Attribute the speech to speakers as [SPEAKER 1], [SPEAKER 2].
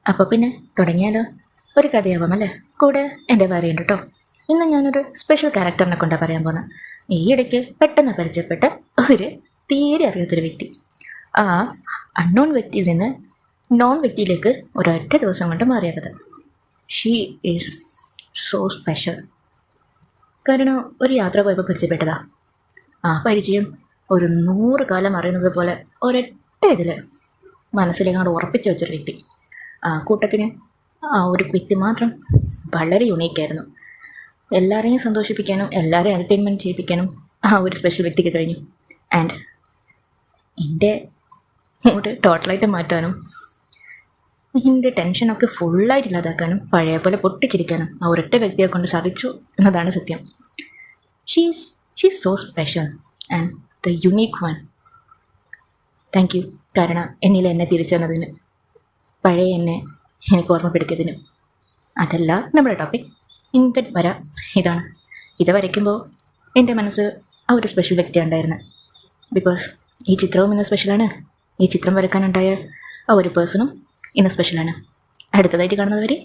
[SPEAKER 1] അപ്പോൾ പിന്നെ തുടങ്ങിയാലോ? ഒരു കഥയാവാം അല്ലേ? കൂടെ എൻ്റെ ഭാര്യയുണ്ട് കേട്ടോ. ഇന്ന് ഞാനൊരു സ്പെഷ്യൽ ക്യാരക്ടറിനെ കൊണ്ടാണ് പറയാൻ പോകുന്നത്. ഈ ഇടയ്ക്ക് പെട്ടെന്ന് പരിചയപ്പെട്ട ഒരു തീരെ അറിയാത്തൊരു വ്യക്തി. ആ അൺനോൺ വ്യക്തിയിൽ നിന്ന് നോൺ വ്യക്തിയിലേക്ക് ഒരൊറ്റ ദിവസം കൊണ്ട് മാറിയ കഥ. She is so special. കാരണം ഒരു യാത്ര പോയപ്പോൾ പരിചയപ്പെട്ടതാ. ആ പരിചയം ഒരു 100 കാലം അറിയുന്നത് പോലെ ഒരൊറ്റ ഇതിൽ മനസ്സിലേക്കങ്ങോട്ട് ഉറപ്പിച്ച് വെച്ചൊരു വ്യക്തി. ആ കൂട്ടത്തിന് ആ ഒരു വ്യക്തി മാത്രം വളരെ യുണീക്കായിരുന്നു. എല്ലാവരെയും സന്തോഷിപ്പിക്കാനും എല്ലാവരെയും എൻ്റർടൈൻമെൻറ്റ് ചെയ്യിപ്പിക്കാനും ആ ഒരു സ്പെഷ്യൽ വ്യക്തിക്ക് കഴിഞ്ഞു. ആൻഡ് എൻ്റെ മൂഡ് ടോട്ടലായിട്ട് മാറ്റാനും എൻ്റെ ടെൻഷനൊക്കെ ഫുള്ളായിട്ട് ഇല്ലാതാക്കാനും പഴയ പോലെ പൊട്ടിച്ചിരിക്കാനും ആ ഒരൊറ്റ വ്യക്തിയെ കൊണ്ട് സാധിച്ചു എന്നതാണ് സത്യം. She's so special and the unique one. Thank you. കാരണം എന്നിൽ എന്നെ തിരിച്ചു തന്നതിന്, പഴയ എന്നെ എനിക്ക് ഓർമ്മപ്പെടുത്തിയതിനും. അതല്ല നമ്മുടെ ടോപ്പിക്. ഇന്നത്തെ വര ഇതാണ്. ഇത് വരയ്ക്കുമ്പോൾ എൻ്റെ മനസ്സ് ആ ഒരു സ്പെഷ്യൽ വ്യക്തിയാണ് ഉണ്ടായിരുന്നത്. ബിക്കോസ് ഈ ചിത്രവും ഇന്ന് സ്പെഷ്യലാണ്. ഈ ചിത്രം വരയ്ക്കാനുണ്ടായ ആ ഒരു പേഴ്സണും ഇന്ന് സ്പെഷ്യലാണ്. അടുത്തതായിട്ട് കാണുന്നത് വരെ